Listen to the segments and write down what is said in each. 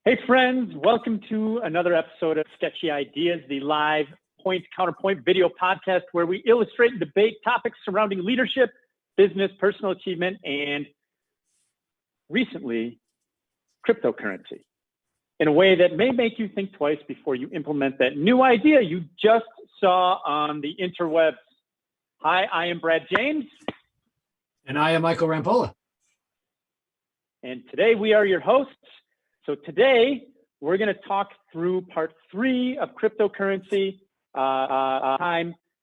Hey friends, welcome to another episode of Sketchy Ideas, the live point-counterpoint video podcast where we illustrate and debate topics surrounding leadership, business, personal achievement, and recently, cryptocurrency in a way that may make you think twice before you implement that new idea you just saw on the interwebs. Hi, I am Brad James. And I am Michael Rampolla. And today we are your hosts. So today, we're going to talk through part 3 of cryptocurrency.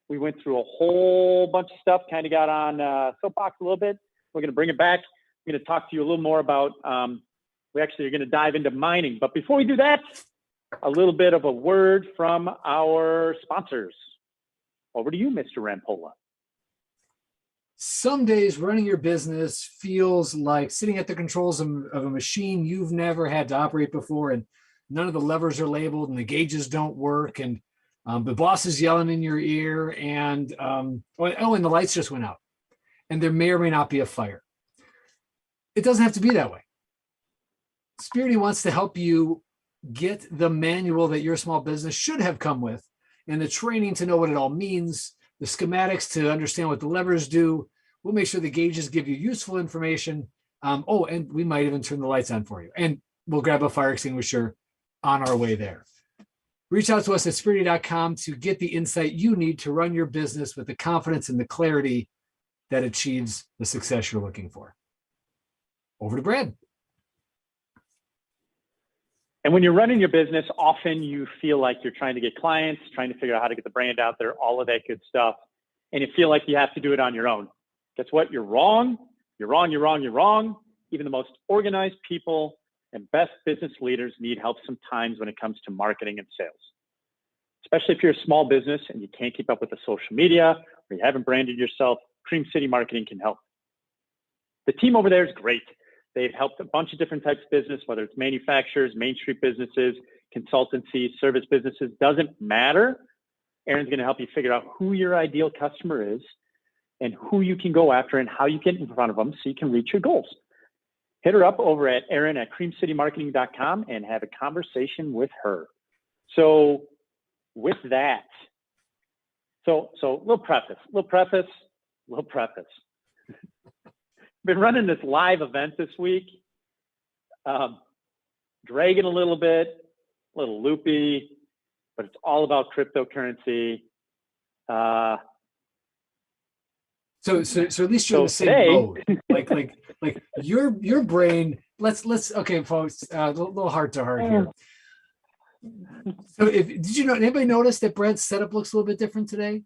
We went through a whole bunch of stuff, kind of got on soapbox a little bit. We're going to bring it back. I'm going to talk to you a little more about, we actually are going to dive into mining. But before we do that, a little bit of a word from our sponsors. Over to you, Mr. Rampolla. Some days running your business feels like sitting at the controls of a machine you've never had to operate before, and none of the levers are labeled and the gauges don't work, and the boss is yelling in your ear, and and the lights just went out, and there may or may not be a fire. It doesn't have to be that way. Spirity wants to help you get the manual that your small business should have come with, and the training to know what it all means, the schematics to understand what the levers do. We'll make sure the gauges give you useful information. And we might even turn the lights on for you. And we'll grab a fire extinguisher on our way there. Reach out to us at spirity.com to get the insight you need to run your business with the confidence and the clarity that achieves the success you're looking for. Over to Brad. And when you're running your business, often you feel like you're trying to get clients, trying to figure out how to get the brand out there, all of that good stuff. And you feel like you have to do it on your own. Guess what? You're wrong. You're wrong. You're wrong. You're wrong. Even the most organized people and best business leaders need help sometimes when it comes to marketing and sales. Especially if you're a small business and you can't keep up with the social media or you haven't branded yourself, Cream City Marketing can help. The team over there is great. They've helped a bunch of different types of business, whether it's manufacturers, Main Street businesses, consultancies, service businesses, doesn't matter. Aaron's going to help you figure out who your ideal customer is and who you can go after and how you get in front of them so you can reach your goals. Hit her up over at Aaron at creamcitymarketing.com and have a conversation with her. So with that, so little preface. Been running this live event this week, dragging a little bit, a little loopy, but it's all about cryptocurrency. So at least you're in the same mode. Like your brain. Let's okay, folks. A little heart to heart here. So did you know? Anybody notice that Brad's setup looks a little bit different today?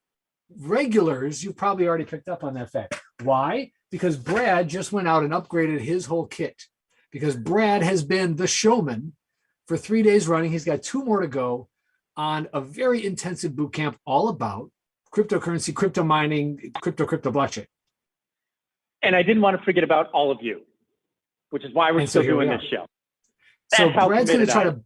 Regulars, you've probably already picked up on that fact. Why? Because Brad just went out and upgraded his whole kit. Because Brad has been the showman for 3 days running. He's got 2 more to go on a very intensive boot camp all about cryptocurrency, crypto mining, crypto blockchain. And I didn't want to forget about all of you, which is why we're still doing this show. So Brad's going to try to,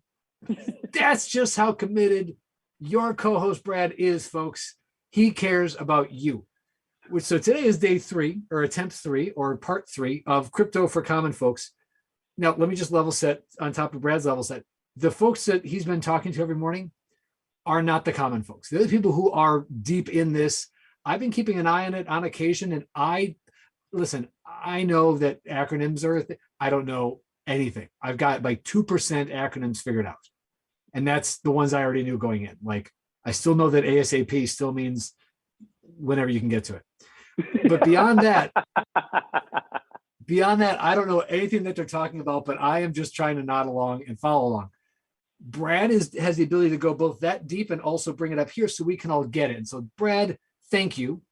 that's just how committed your co-host Brad is, folks. He cares about you. So today is day 3 or attempt 3 or part 3 of Crypto for Common Folks. Now, let me just level set on top of Brad's level set. The folks that he's been talking to every morning are not the common folks. They're the people who are deep in this. I've been keeping an eye on it on occasion. And I know that acronyms are, I don't know anything. I've got like 2% acronyms figured out. And that's the ones I already knew going in. Like, I still know that ASAP still means whenever you can get to it. But beyond that, I don't know anything that they're talking about, but I am just trying to nod along and follow along. Brad has the ability to go both that deep and also bring it up here so we can all get it. And so Brad, thank you.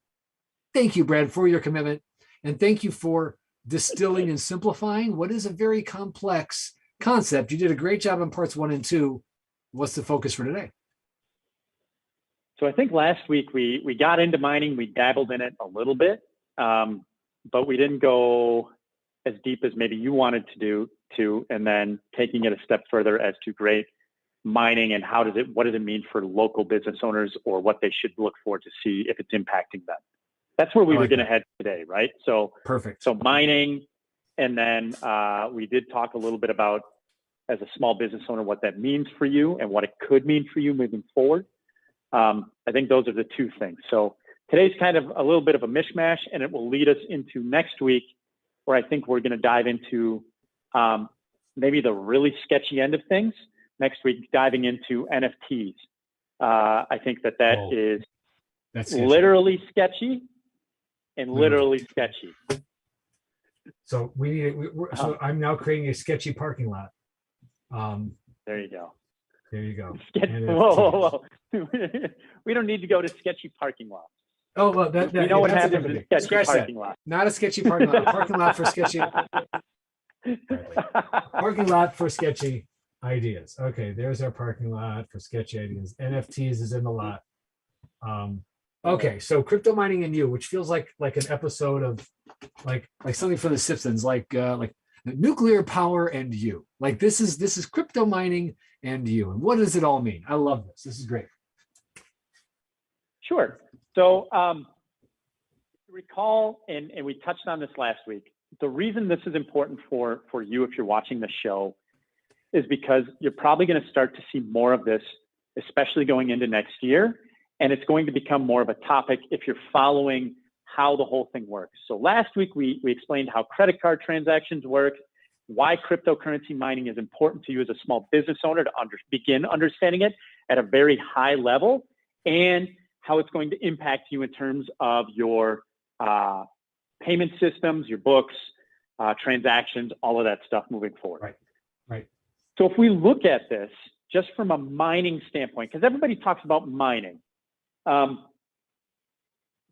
Thank you, Brad, for your commitment. And thank you for distilling and simplifying what is a very complex concept. You did a great job on parts 1 and 2. What's the focus for today? So I think last week we got into mining, we dabbled in it a little bit, but we didn't go as deep as maybe you wanted to do, and then taking it a step further as to great mining and what does it mean for local business owners or what they should look for to see if it's impacting them. That's where we I were like going to that. head today, right? So Perfect. so mining, and then we did talk a little bit about, as a small business owner, what that means for you and what it could mean for you moving forward. I think those are the two things. So today's kind of a little bit of a mishmash, and it will lead us into next week, where I think we're going to dive into maybe the really sketchy end of things. Next week, diving into NFTs. I think that is that's sketchy. literally sketchy and literally sketchy. So so I'm now creating a sketchy parking lot. There you go. There you go. Whoa. We don't need to go to sketchy parking lots. Oh, well, you know what happens in sketchy Scratch parking that. lot. Not a sketchy parking lot. A parking lot for sketchy. Parking lot for sketchy ideas. Okay, there's our parking lot for sketchy ideas. NFTs is in the lot. Okay, so crypto mining and you, which feels like an episode of like something from The Simpsons, like nuclear power and you. Like this is crypto mining and you. And what does it all mean? I love this. This is great. Sure. So recall, and we touched on this last week, the reason this is important for you if you're watching the show is because you're probably going to start to see more of this, especially going into next year. And it's going to become more of a topic if you're following how the whole thing works. So last week, we explained how credit card transactions work, why cryptocurrency mining is important to you as a small business owner to begin understanding it at a very high level, and how it's going to impact you in terms of your payment systems, your books, transactions, all of that stuff moving forward. Right. So if we look at this just from a mining standpoint, because everybody talks about mining,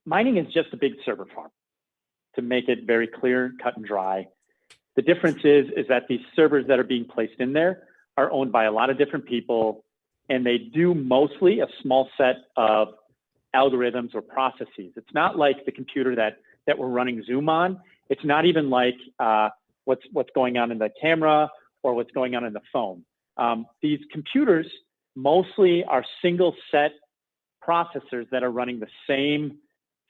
mining is just a big server farm, to make it very clear, cut and dry. The difference is that these servers that are being placed in there are owned by a lot of different people, and they do mostly a small set of algorithms or processes. It's not like the computer that we're running Zoom on. It's not even like what's going on in the camera or what's going on in the phone. These computers mostly are single set processors that are running the same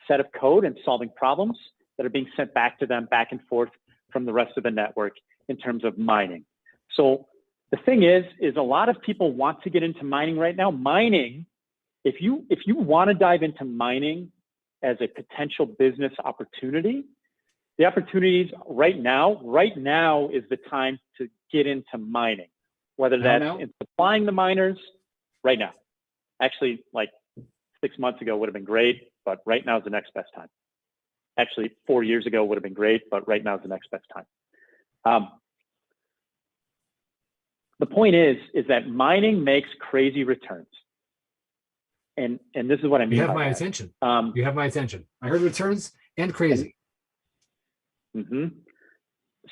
set of code and solving problems that are being sent back to them, back and forth from the rest of the network in terms of mining. So the thing is a lot of people want to get into mining right now. Mining, if you want to dive into mining as a potential business opportunity, the opportunities right now is the time to get into mining, whether that's in supplying the miners right now. Actually, like 6 months ago would have been great, but right now is the next best time. Actually, 4 years ago would have been great, but right now is the next best time. The point is that mining makes crazy returns. And this is what I mean. You have my attention. You have my attention. I heard returns and crazy.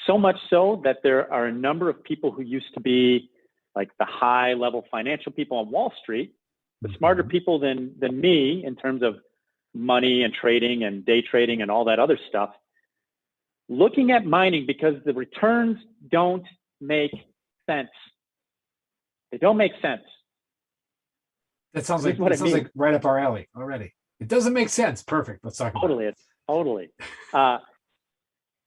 So much so that there are a number of people who used to be like the high level financial people on Wall Street, the smarter people than me in terms of money and trading and day trading and all that other stuff, looking at mining because the returns don't make sense. They don't make sense. That sounds like right up our alley already. It doesn't make sense. Perfect. Let's talk about it. Totally.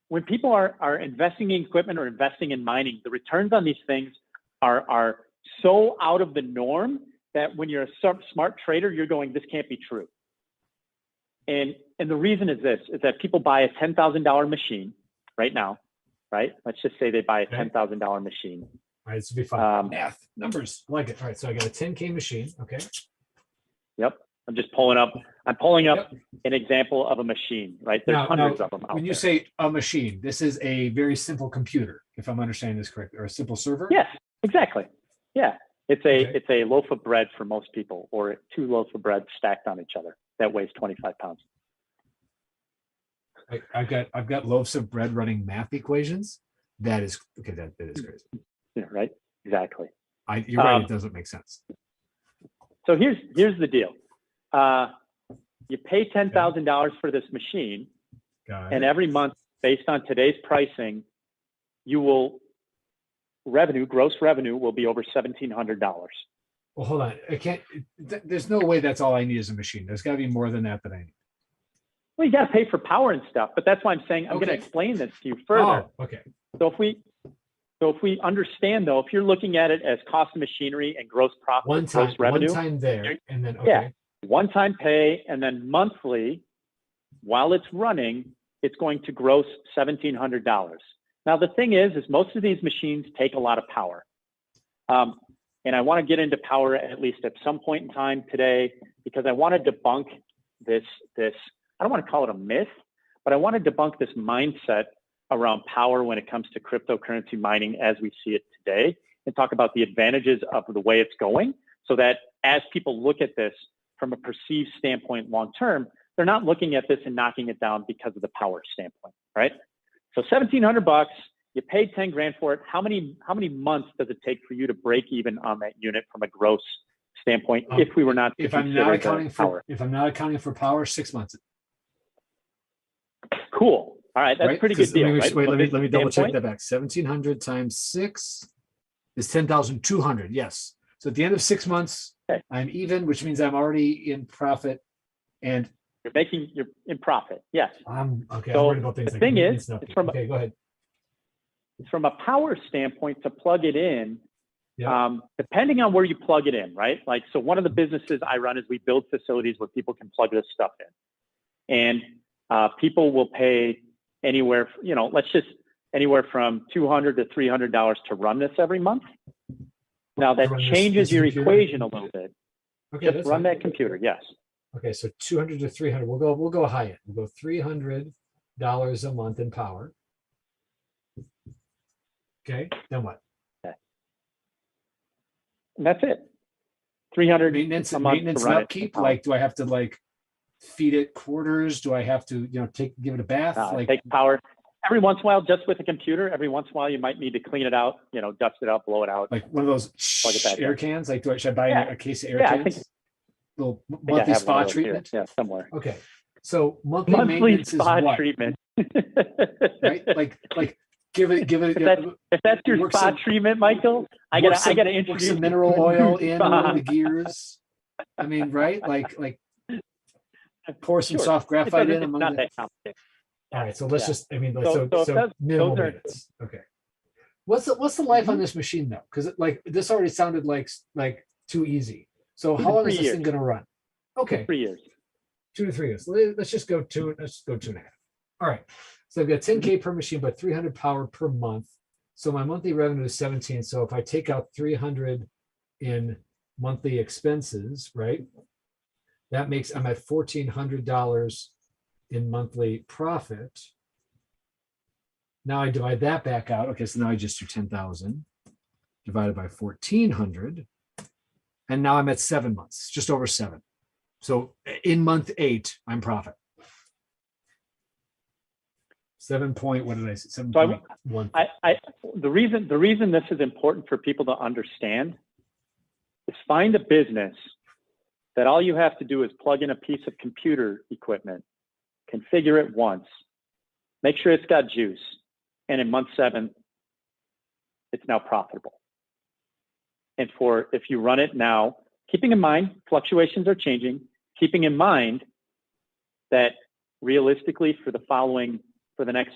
When people are investing in equipment or investing in mining, the returns on these things are so out of the norm that when you're a smart trader, you're going, this can't be true. And the reason is this, is that people buy a $10,000 machine right now, right? Let's just say they buy a $10,000 machine. All right, this will be fun. Math, numbers, I like it. All right, so I got a 10K machine, okay. Yep, I'm pulling up an example of a machine, right? There's hundreds of them out there. When you say a machine, this is a very simple computer, if I'm understanding this correctly, or a simple server? Yes, exactly. Yeah, it's a loaf of bread for most people, or 2 loaves of bread stacked on each other that weighs 25 pounds. I've got loaves of bread running math equations. That is okay. That is crazy. Yeah, right. Exactly. You're right. It doesn't make sense. So here's the deal. You pay $10,000 for this machine, and every month, based on today's pricing, gross revenue will be over $1,700. Well, hold on. I can't. There's no way that's all I need is a machine. There's got to be more than that I need. Well, you got to pay for power and stuff, but that's why I'm saying I'm going to explain this to you further. Oh, okay. So if we understand though, if you're looking at it as cost of machinery and gross profit, gross revenue, one time there, and then okay. Yeah, one time pay, and then monthly, while it's running, it's going to gross $1,700. Now the thing is most of these machines take a lot of power, and I want to get into power at least at some point in time today because I want to debunk this. I don't want to call it a myth, but I want to debunk this mindset around power when it comes to cryptocurrency mining as we see it today, and talk about the advantages of the way it's going, so that as people look at this from a perceived standpoint long term, they're not looking at this and knocking it down because of the power standpoint, right? So $1,700, you paid 10 grand for it. How many months does it take for you to break even on that unit from a gross standpoint if we were not if I'm not accounting for power, 6 months. Cool. All right, that's right? pretty good deal. Wait, let me double check that back. 1,700 times 6 is 10,200. Yes. So at the end of 6 months, okay, I'm even, which means I'm already in profit, and you're in profit. Yes. Okay. So I'm worried about things the like thing is, okay, go ahead. From a power standpoint, to plug it in, yeah, depending on where you plug it in, right? Like, so one of the businesses I run is we build facilities where people can plug this stuff in, and people will pay anywhere, anywhere from $200 to $300 to run this every month. Now that changes your equation a little bit. Okay, just run that computer. Yes. Okay, so 200 to 300. We'll go high end. We'll go $300 a month in power. Okay, then what? Okay. And that's it. 300 maintenance a month and to run upkeep. Like, do I have to feed it quarters? Do I have to give it a bath? Take power every once in a while, just with a computer. Every once in a while, you might need to clean it out. Dust it out, blow it out. Like one of those air cans. Like, should I buy a case of air cans? I think, little monthly spa treatment. Yeah, somewhere. Okay, so monthly maintenance spa is what? treatment. Right, like give it. If that's your spa treatment, Michael, I gotta introduce some mineral oil in the gears. I mean, right? Like pour some soft graphite in. It's not that complicated. All right, so let's just. I mean, so minimal maintenance. Okay. What's the life on this machine though? Because this already sounded like too easy. So how long is this thing going to run? Okay, 3 years. 2 to 3 years. Let's just go 2. Let's go 2.5. All right. So I've got 10K per machine, but 300 power per month. So my monthly revenue is 17. So if I take out 300 in monthly expenses, right? That makes I'm at $1,400 in monthly profit. Now I divide that back out. Okay, so now I just do 10,000 divided by 1,400. And now I'm at 7 months, just over 7. So in month 8, I'm profit. 7 point, what did I say? 7.1. The reason this is important for people to understand is find a business that all you have to do is plug in a piece of computer equipment, configure it once, make sure it's got juice, and in month 7, it's now profitable. And if you run it now, keeping in mind, fluctuations are changing, keeping in mind that realistically for the next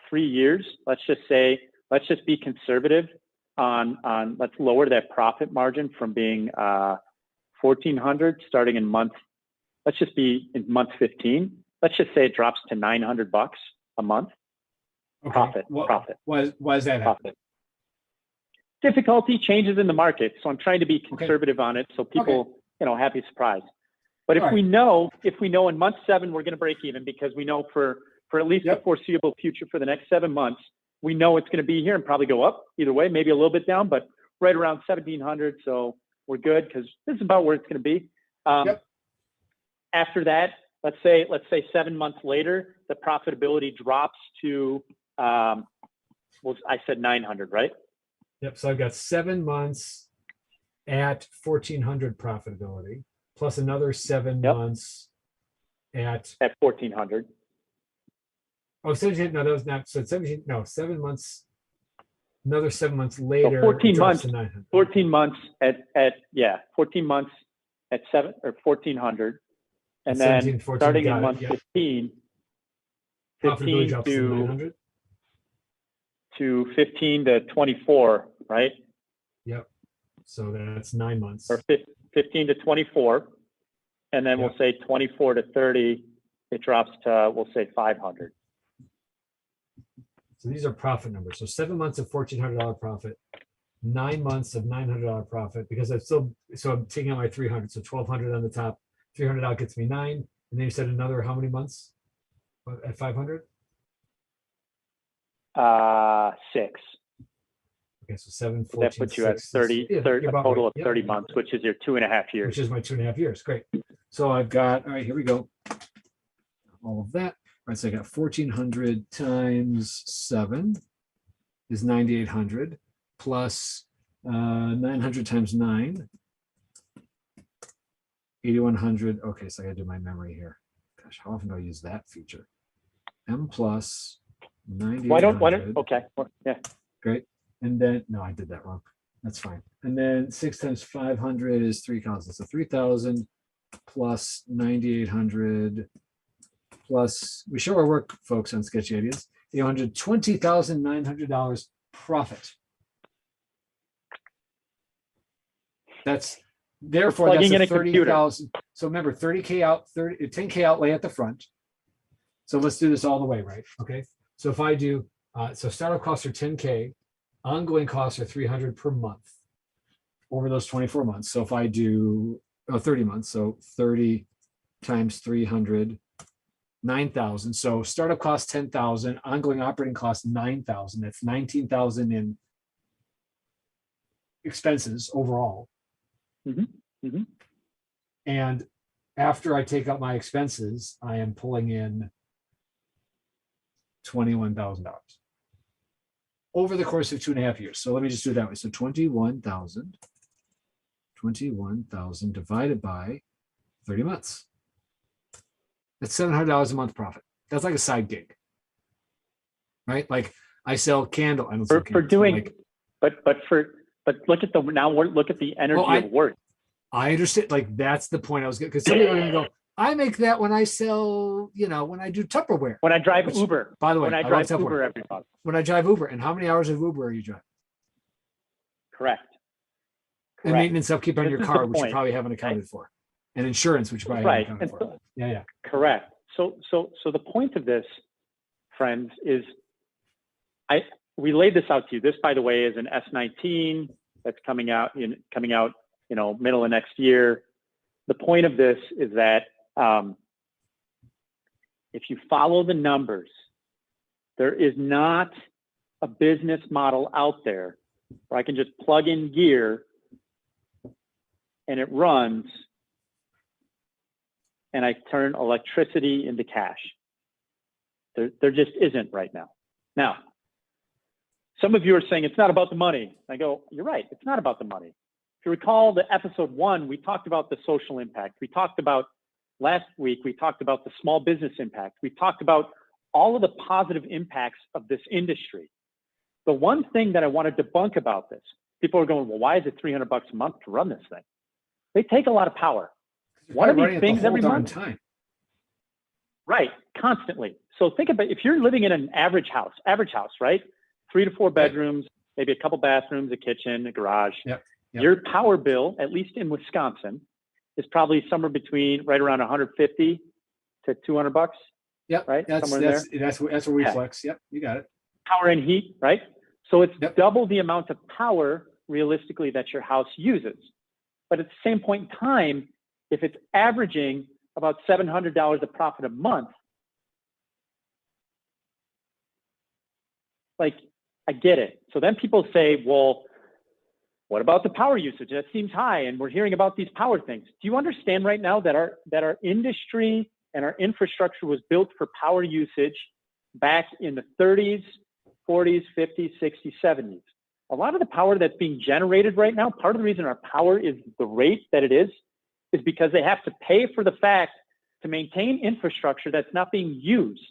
3 years, let's just be conservative on let's lower that profit margin from being 1,400 starting in let's just be in month 15. Let's just say it drops to $900 a month. Okay. Profit. Why is that happening? Difficulty, changes in the market. So I'm trying to be conservative on it so people, happy surprise. But if we know in month 7 we're going to break even, because we know for at least the foreseeable future for the next 7 months, we know it's going to be here and probably go up either way, maybe a little bit down, but right around 1,700. So we're good because this is about where it's going to be. After that, let's say 7 months later, the profitability drops to, I said 900, right? Yep. So I've got 7 months at 1,400 profitability, plus another 7 months at 1,400. Oh, 17. No, that was not. So 17. No, 7 months. Another 7 months later. So 14 months. To 900. 14 months at 14 months at 1,400, And 17, then 14, starting in got it, month yep. 15, Profitability 15 drops to 900. to 15 to 24, right? Yep. So that's 9 months. Or 15 to 24. And then Yep. we'll say 24 to 30, it drops to, we'll say 500. So these are profit numbers. So 7 months of $1,400 profit, 9 months of $900 profit, because so I'm taking out my 300. So 1,200 on the top, 300 out gets me 9. And then you said another how many months at 500? 6. Okay, so 7, So that 14, puts you at 6, 30, yeah, 30 you're a about total right. of Yep, 30 yep. months, which is your 2.5 years. Which is my 2.5 years. Great. So I've got, all right, here we go. All of that. All right, so I got 1,400 times 7 is 9,800 plus 900 times 9, 8,100. Okay, so I gotta do my memory here. Gosh, how often do I use that feature? M plus 9,800. Okay, well, yeah. Great. And then, no, I did that wrong. That's fine. And then 6 times 500 is 3,000. So 3,000 plus 9,800 plus, we show our work, folks, on Sketchy Ideas, $20,900 profit. That's, therefore, that's plugging in a a computer. 30,000. So remember, 30K out, 10K outlay at the front. So let's do this all the way, right? Okay. So if I do, so startup costs are 10K, ongoing costs are 300 per month over those 24 months. So if I do 30 months, so 30 times 300, 9,000. So startup costs 10,000, ongoing operating costs 9,000. That's 19,000 in expenses overall. Mm-hmm. Mm-hmm. And after I take out my expenses, I am pulling in $21,000 over the course of 2.5 years. So let me just do it that way. So 21,000 divided by 30 months. That's $700 a month profit. That's like a side gig, right? Like I sell candle. I don't sell For candles, doing, like, but look at the energy of work. I understand. Like that's the point I was getting, because some people are going to go, I make that when I sell, when I do Tupperware. When I drive Uber. By the way, when I drive Uber every month. When I drive Uber, and how many hours of Uber are you driving? Correct. And maintenance upkeep on your car, which you point. probably haven't accounted for, and insurance, which you probably haven't accounted for. Yeah. Correct. So the point of this, friends, is we laid this out to you. This, by the way, is an S19 that's coming out, middle of next year. The point of this is that if you follow the numbers, there is not a business model out there where I can just plug in gear and it runs and I turn electricity into cash. There just isn't right now. Now, some of you are saying it's not about the money. I go, you're right, it's not about the money. If you recall the episode 1, we talked about the social impact. We talked about last week, we talked about the small business impact. We talked about all of the positive impacts of this industry. The one thing that I want to debunk about this, people are going, well, why is it $300 a month to run this thing? They take a lot of power. One of these things every month. Time. Right, constantly. So think about, if you're living in an average house, right? 3 to 4 bedrooms, maybe a couple bathrooms, a kitchen, a garage. Yep. Your power bill, at least in Wisconsin, is probably somewhere between right around 150 to $200. Yep. Right. That's where we flex. Yep. You got it. Power and heat. Right. So it's double the amount of power realistically that your house uses. But at the same point in time, if it's averaging about $700 of profit a month, like, I get it. So then people say, well, what about the power usage? That seems high, and we're hearing about these power things. Do you understand right now that our industry and our infrastructure was built for power usage back in the 30s, 40s, 50s, 60s, 70s? A lot of the power that's being generated right now, part of the reason our power is the rate that it is because they have to pay for the fact to maintain infrastructure that's not being used.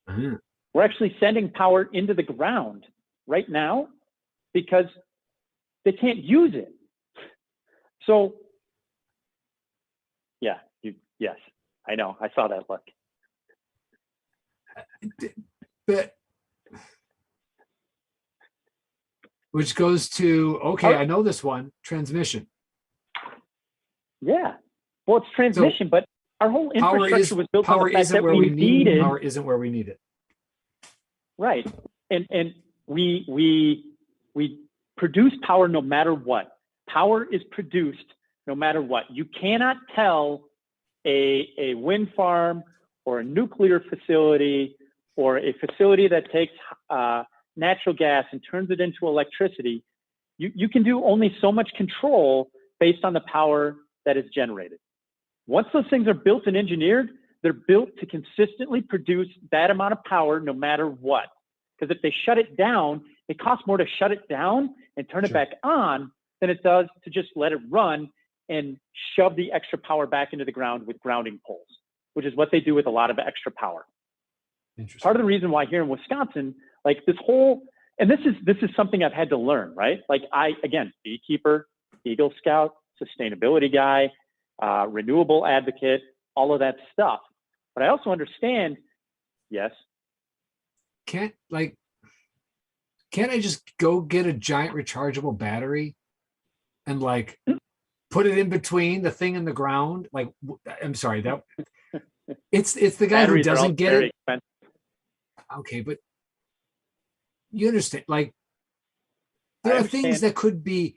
Mm-hmm. We're actually sending power into the ground right now because they can't use it. So, yes. I know. I saw that look. But which goes to, okay, I know this one, transmission. Yeah. Well, it's transmission, but our whole infrastructure was built on the fact that we needed. Power isn't where we need it. Right. And we produce power no matter what. Power is produced no matter what. You cannot tell a wind farm or a nuclear facility or a facility that takes natural gas and turns it into electricity. You can do only so much control based on the power that is generated. Once those things are built and engineered, they're built to consistently produce that amount of power no matter what. Because if they shut it down, it costs more to shut it down and turn it back on than it does to just let it run and shove the extra power back into the ground with grounding poles, which is what they do with a lot of extra power. Part of the reason why here in Wisconsin, like this whole, and this is something I've had to learn, right? Like again, beekeeper, Eagle Scout, sustainability guy, renewable advocate, all of that stuff. But I also understand, yes. Can't I just go get a giant rechargeable battery and like put it in between the thing and the ground? Like, I'm sorry, that it's the guy who doesn't get it. Expensive. Okay, but you understand, like there are things that could be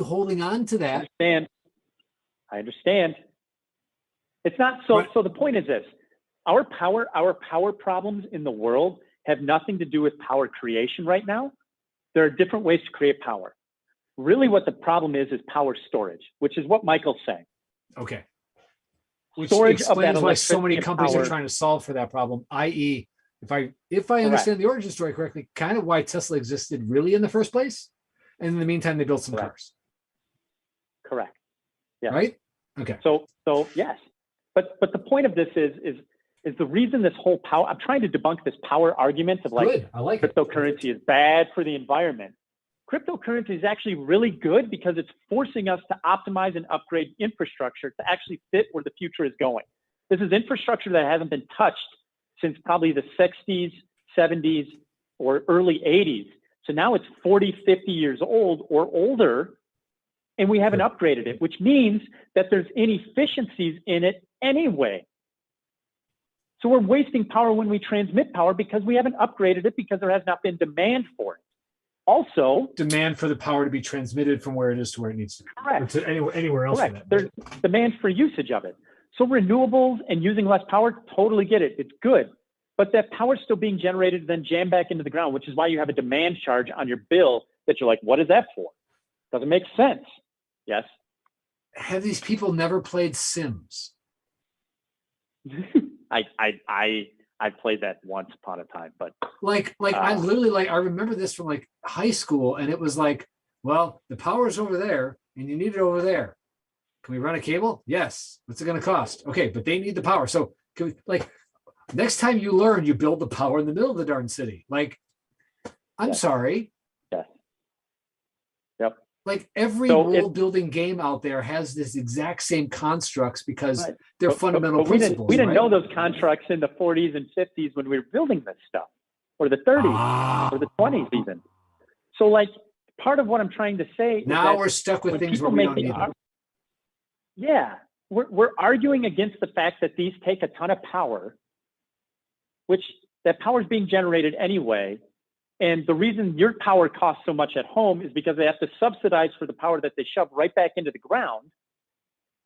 holding on to that. I understand. It's not so. So the point is this: our power problems in the world have nothing to do with power creation right now. There are different ways to create power. Really, what the problem is power storage, which is what Michael's saying. Okay. Which storage explains why so many companies are trying to solve for that problem. I.e., if I understand the origin story correctly, kind of why Tesla existed really in the first place, and in the meantime they built some cars. Correct. Yeah. Right. Okay. So yes, but the point of this is the reason this whole power. I'm trying to debunk this power argument of like, I like cryptocurrency is bad for the environment. Cryptocurrency is actually really good because it's forcing us to optimize and upgrade infrastructure to actually fit where the future is going. This is infrastructure that hasn't been touched since probably the 60s, 70s, or early 80s. So now it's 40, 50 years old or older, and we haven't upgraded it, which means that there's inefficiencies in it anyway. So we're wasting power when we transmit power because we haven't upgraded it because there has not been demand for it. Also, demand for the power to be transmitted from where it is to where it needs to be. Correct. Or to anywhere else. Correct. There's demand for usage of it. So renewables and using less power, totally get it. It's good. But that power is still being generated, then jammed back into the ground, which is why you have a demand charge on your bill that you're like, what is that for? Doesn't make sense. Yes. Have these people never played Sims? I played that once upon a time, but I literally I remember this from like high school, and it was like, well, the power's over there and you need it over there. Can we run a cable? Yes. What's it going to cost? Okay, but they need the power. So can we, like, next time you learn, you build the power in the middle of the darn city. Like, I'm sorry. Yes. Yep. Like every world building game out there has this exact same constructs because they're fundamental principles. We didn't know those constructs in the 40s and 50s when we were building this stuff, or the 30s, or the 20s even. So like part of what I'm trying to say now is we're stuck with things where we don't need them. Yeah, we're arguing against the fact that these take a ton of power, which that power is being generated anyway. And the reason your power costs so much at home is because they have to subsidize for the power that they shove right back into the ground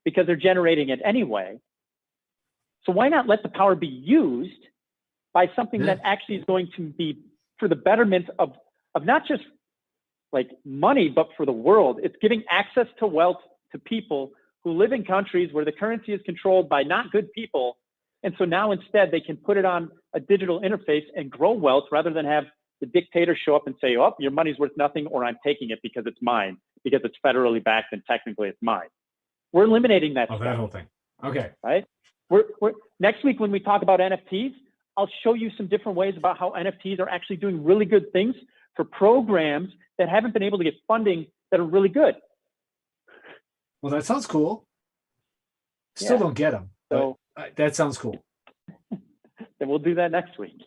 because they're generating it anyway. So why not let the power be used by something that actually is going to be for the betterment of not just like money, but for the world? It's giving access to wealth to people who live in countries where the currency is controlled by not good people. And so now instead they can put it on a digital interface and grow wealth rather than have the dictator show up and say, oh, your money's worth nothing, or I'm taking it because it's mine, because it's federally backed and technically it's mine. We're eliminating that. That whole thing. Okay. Right. We're next week when we talk about NFTs, I'll show you some different ways about how NFTs are actually doing really good things for programs that haven't been able to get funding that are really good. Well, that sounds cool. Still don't get them. So That sounds cool. Then we'll do that next week.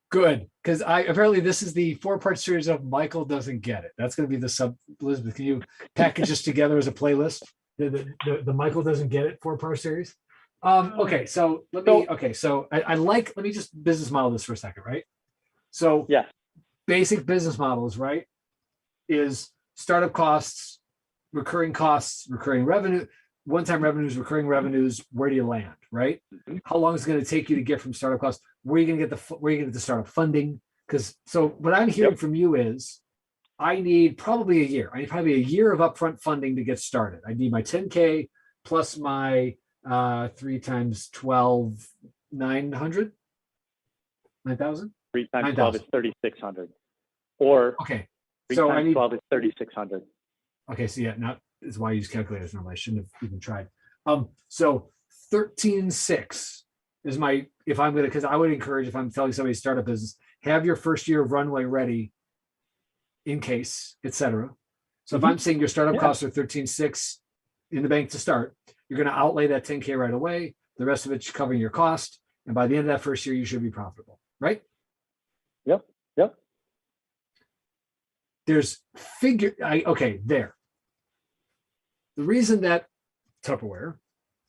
Good, because apparently this is the 4-part series of Michael Doesn't Get It. That's going to be the sub. Elizabeth, can you package this together as a playlist? The Michael Doesn't Get It 4-part series. Okay, so let me. Okay, so I like. Let me just business model this for a second, right? So yeah, basic business models, right, is startup costs, recurring revenue, one-time revenues, recurring revenues. Where do you land, right? Mm-hmm. How long is it going to take you to get from startup costs? Where are you going to get the startup funding? Because so what I'm hearing from you is I need probably a year. I need probably a year of upfront funding to get started. I need my 10K plus my 3 times 12, 900, 9,000. 3 times 12 is 3,600. Or okay, 3 so times I need 12 is 3,600. Okay, so yeah, not is why I use calculators normally. I shouldn't have even tried. So 13.6 is my if I'm gonna because I would encourage if I'm telling somebody to start a business, have your first year of runway ready in case, etc. So if I'm saying your startup costs are 13.6 in the bank to start, you're going to outlay that 10K right away. The rest of it's covering your cost, and by the end of that first year, you should be profitable, right? Yep. There's there. The reason that Tupperware,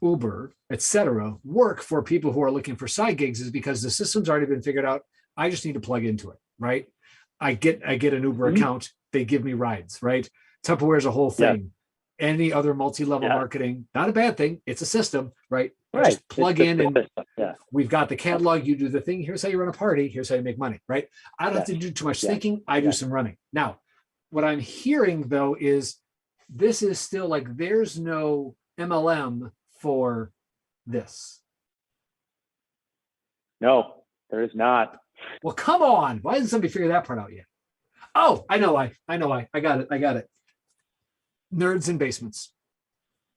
Uber, etc., work for people who are looking for side gigs is because the system's already been figured out. I just need to plug into it, right? I get an Uber account, they give me rides, right? Tupperware is a whole thing. Any other multi-level marketing, not a bad thing. It's a system, right? Right. Just plug in and we've got the catalog. You do the thing. Here's how you run a party. Here's how you make money, right? I don't have to do too much thinking. I do some running. Now, what I'm hearing though is this is still like there's no MLM for this. No, there is not. Well, come on. Why hasn't somebody figured that part out yet? Oh, I know why. I got it. Nerds in basements.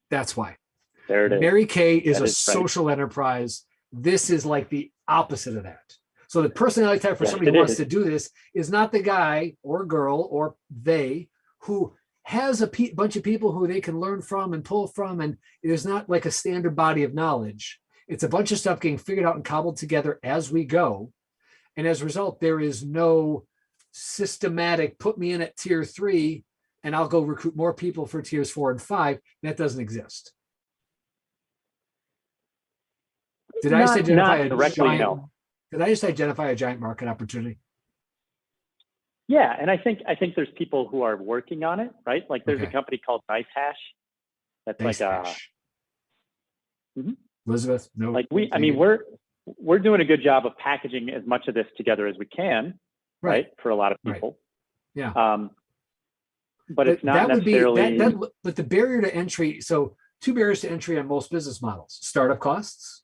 That's why. There it is. Mary Kay is a social enterprise. This is like the opposite of that. So the personality type for somebody who wants to do this is not the guy or girl or they who has a bunch of people who they can learn from and pull from. And it is not like a standard body of knowledge. It's a bunch of stuff getting figured out and cobbled together as we go. And as a result, there is no systematic put me in at tier 3 and I'll go recruit more people for tiers 4 and 5. That doesn't exist. Did I just identify a giant market opportunity? Yeah, and I think there's people who are working on it, right? Like there's a company called Nice Hash. That's nice like Elizabeth, no. Like we're doing a good job of packaging as much of this together as we can, right? For a lot of people. Right. Yeah. But it's not necessarily. But the barrier to entry. So 2 barriers to entry on most business models: startup costs,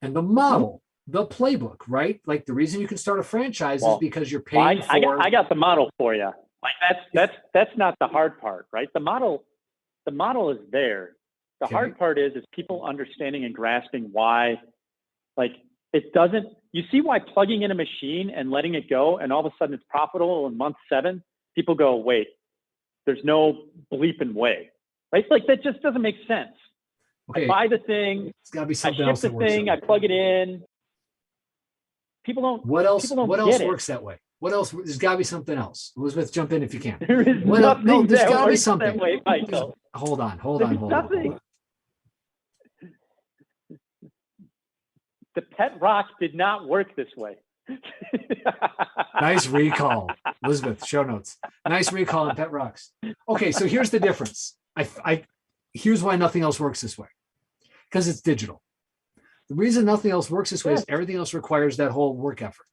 and the model, the playbook. Right. Like the reason you can start a franchise is because you're paying for. I got the model for you. Like that's not the hard part, right? The model is there. The hard part is people understanding and grasping why, like it doesn't. You see why plugging in a machine and letting it go, and all of a sudden it's profitable in month 7. People go, wait, there's no bleeping way, right? Like that just doesn't make sense. Okay. I buy the thing. It's got to be something else. I ship the thing. I plug it in. People don't. What else? People don't what else works that way? What else? There's got to be something else. Elizabeth, jump in if you can. There is nothing. No, there's got to be something. That way, Michael. Hold on. The pet rock did not work this way. Nice recall, Elizabeth. Show notes. Nice recall on pet rocks. Okay, so here's the difference. Here's why nothing else works this way. Because it's digital. The reason nothing else works this way is everything else requires that whole work effort,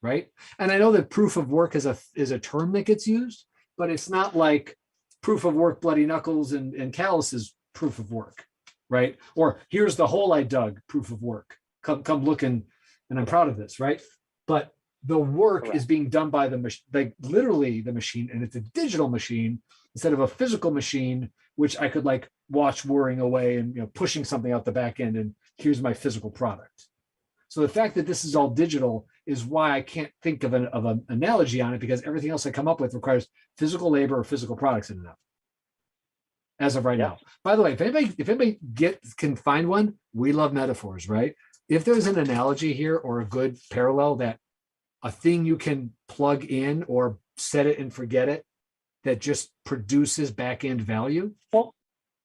right? And I know that proof of work is a term that gets used, but it's not like proof of work, bloody knuckles and calluses proof of work, right? Or here's the hole I dug, proof of work. Come look and I'm proud of this, right? But the work is being done by the machine, like literally the machine, and it's a digital machine instead of a physical machine, which I could like watch whirring away and pushing something out the back end, and here's my physical product. So the fact that this is all digital is why I can't think of an analogy on it, because everything else I come up with requires physical labor or physical products in enough. as of right Yeah. now. By the way, if anybody can find one, we love metaphors, right? If there's an analogy here or a good parallel, that a thing you can plug in or set it and forget it that just produces back end value. Well,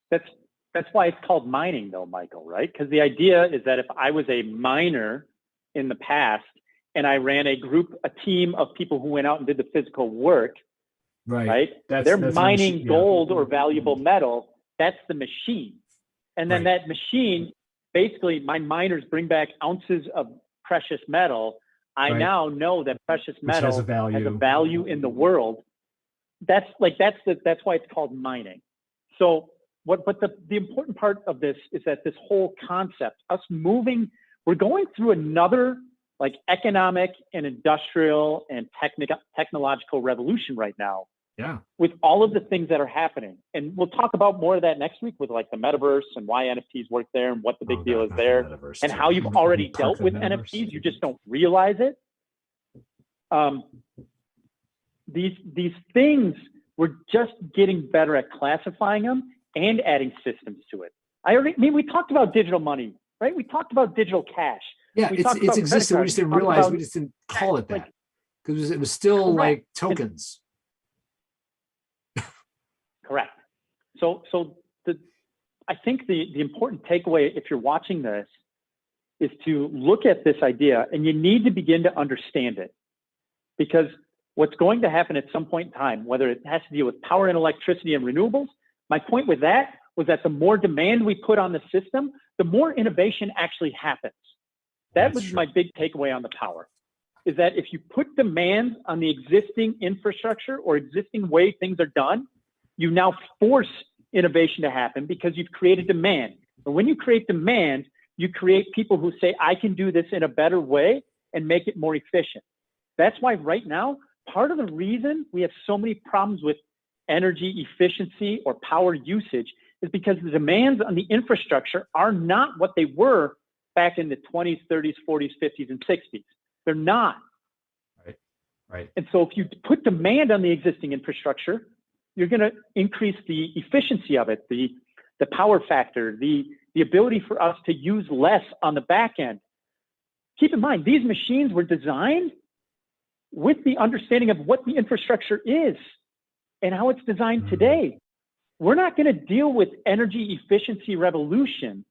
that's why it's called mining, though, Michael, right? Because the idea is that if I was a miner in the past and I ran a team of people who went out and did the physical work, right? They're mining gold or valuable metal. That's the machine. And then that machine, basically, my miners bring back ounces of precious metal. I now know that precious metal has a value in the world. That's why it's called mining. So but the important part of this is that this whole concept, we're going through another like economic and industrial and technological revolution right now. Yeah. With all of the things that are happening. And we'll talk about more of that next week with like the metaverse and why NFTs work there and what the big deal is there and how you've already dealt with NFTs. You just don't realize it. These things, we're just getting better at classifying them and adding systems to it. We talked about digital money, right? We talked about digital cash. Yeah, it's existed. We just didn't realize, we just didn't call it that because it was still like tokens. Correct. So I think the important takeaway, if you're watching this, is to look at this idea, and you need to begin to understand it, because what's going to happen at some point in time, whether it has to deal with power and electricity and renewables, my point with that was that the more demand we put on the system, the more innovation actually happens. That was my big takeaway on the power, is that if you put demand on the existing infrastructure or existing way things are done, you now force innovation to happen because you've created demand. And when you create demand, you create people who say, I can do this in a better way and make it more efficient. That's why right now, part of the reason we have so many problems with energy efficiency or power usage is because the demands on the infrastructure are not what they were back in the 20s, 30s, 40s, 50s, and 60s. They're not. Right. And so if you put demand on the existing infrastructure, you're going to increase the efficiency of it, the power factor, the ability for us to use less on the back end. Keep in mind, these machines were designed with the understanding of what the infrastructure is and how it's designed today. We're not going to deal with energy efficiency revolution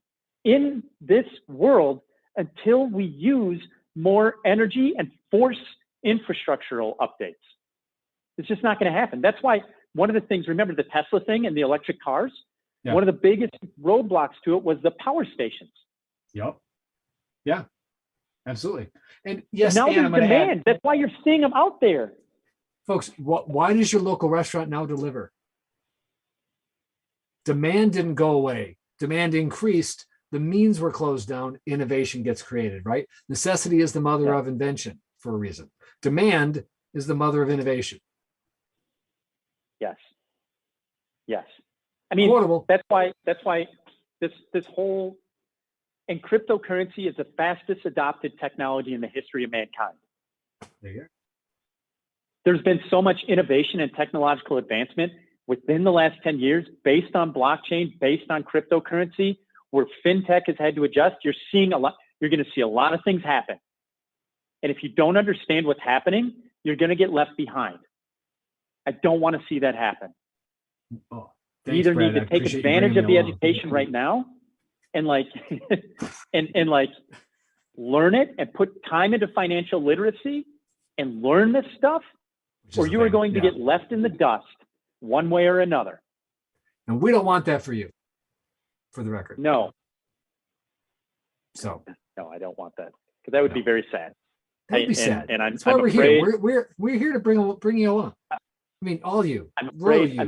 in this world until we use more energy and force infrastructural updates. It's just not going to happen. That's why one of the things, remember the Tesla thing and the electric cars? Yeah. One of the biggest roadblocks to it was the power stations. Yep. Yeah, absolutely. And yes, now there's demand. That's why you're seeing them out there. Folks, why does your local restaurant now deliver? Demand didn't go away. Demand increased. The means were closed down. Innovation gets created, right? Necessity is the mother of invention for a reason. Demand is the mother of innovation. Yes. I mean, quotable. That's why this whole, and cryptocurrency is the fastest adopted technology in the history of mankind. There you go. There's been so much innovation and technological advancement within the last 10 years based on blockchain, based on cryptocurrency, where fintech has had to adjust. You're going to see a lot of things happen. And if you don't understand what's happening, you're going to get left behind. I don't want to see that happen. Oh, you either need to take advantage of the education right now and and learn it and put time into financial literacy and learn this stuff, or you are going to get left in the dust one way or another. And we don't want that for you, for the record. No. So. No, I don't want that, because that would be very sad. That would be sad. And that's why we're afraid, here. We're here to bring you along. I mean, all you. I'm afraid.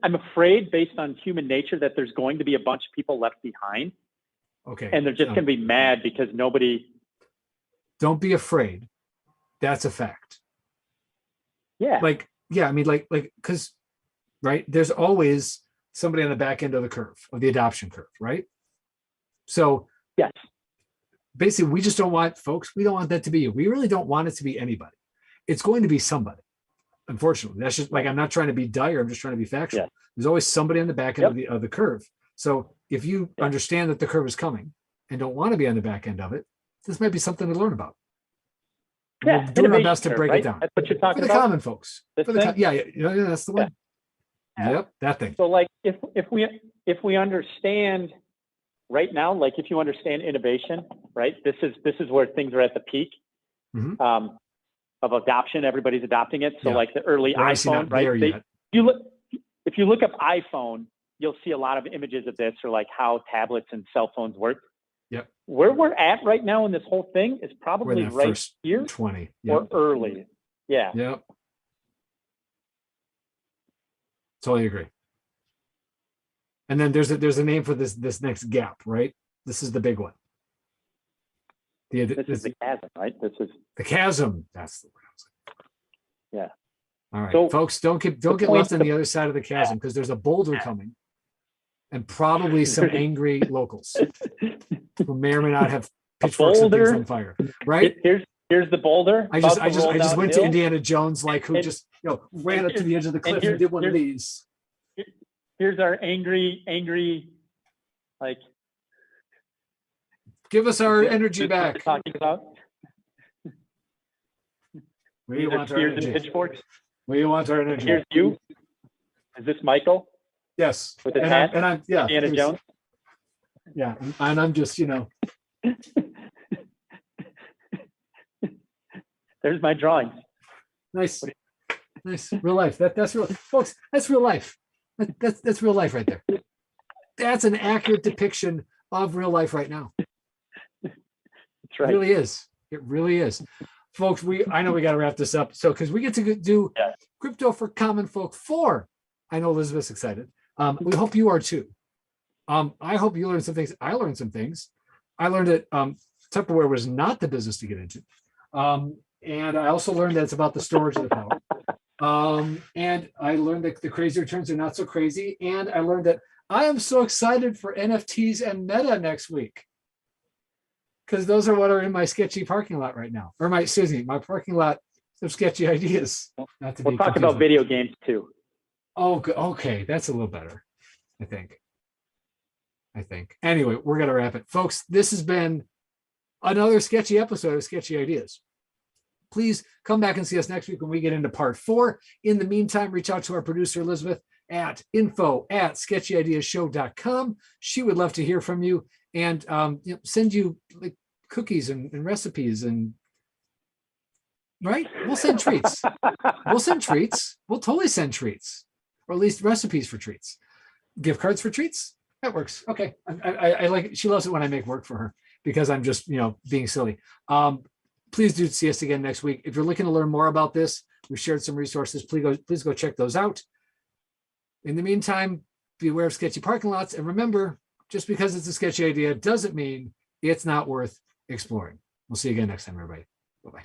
I'm afraid, based on human nature, that there's going to be a bunch of people left behind. Okay. And they're just going to be mad because nobody. Don't be afraid. That's a fact. Yeah. Because, right, there's always somebody on the back end of the curve, of the adoption curve, right? So, yes. Basically, we don't want that to be you. We really don't want it to be anybody. It's going to be somebody. Unfortunately, that's just like, I'm not trying to be dire. I'm just trying to be factual. Yeah. There's always somebody on the back end of the curve. So if you Yeah. understand that the curve is coming and don't want to be on the back end of it, this might be something to learn about. Yeah, we're doing our innovation best to curve, break right? it down That's what you're talking for the about. common folks. This For the thing? yeah, that's the one. Yeah. Yep, that thing. So like if we understand right now, like if you understand innovation, right? This is where things are at the peak of adoption. Everybody's adopting it. So like the early iPhone, right? If you look up iPhone, you'll see a lot of images of this, or like how tablets and cell phones work. Yep. Where we're at right now in this whole thing is probably right first here 20 or early. Yeah. Yep. Totally agree. And then there's a name for this next gap, right? This is the big one. This is the chasm, right? This is the chasm. That's the word I was like. Yeah. All right, so folks, don't get left on the other side of the chasm, because there's a boulder coming, and probably some angry locals who may or may not have pitchforks and things on fire. Right? Here's the boulder. I just went to Indiana Jones, like, who just ran up to the edge of the cliff and did one of these. Here's our angry, like. Give us our energy back. Talking about. We want our energy. Pitchforks. We want our energy. Here's you. Is this Michael? Yes. With his hat? And I'm yeah. Indiana Jones. Yeah, and I'm just There's my drawings. Nice. Real life. That's real, folks. That's real life. That's real life right there. That's an accurate depiction of real life right now. That's right. It really is. It really is. Folks, I know we got to wrap this up. So, because we get to do Crypto for Common Folk 4. I know Elizabeth's excited. We hope you are too. I hope you learned some things. I learned some things. I learned that Tupperware was not the business to get into. And I also learned that it's about the storage of the power. And I learned that the crazy returns are not so crazy. And I learned that I am so excited for NFTs and Meta next week, because those are what are in my sketchy parking lot right now, or my parking lot of sketchy ideas. Not to we'll talk about video games too. Oh, okay, that's a little better, I think. Anyway, we're gonna wrap it, folks. This has been another sketchy episode of Sketchy Ideas. Please come back and see us next week when we get into part 4. In the meantime, reach out to our producer, Elizabeth, at info@sketchyideashow.com. She would love to hear from you, and send you like cookies and recipes, and right? We'll send treats. We'll totally send treats, or at least recipes for treats. Gift cards for treats. That works. Okay. I like it. She loves it when I make work for her, because I'm just, being silly. Please do see us again next week. If you're looking to learn more about this, we've shared some resources. Please go check those out. In the meantime, be aware of sketchy parking lots. And remember, just because it's a sketchy idea doesn't mean it's not worth exploring. We'll see you again next time, everybody. Bye-bye.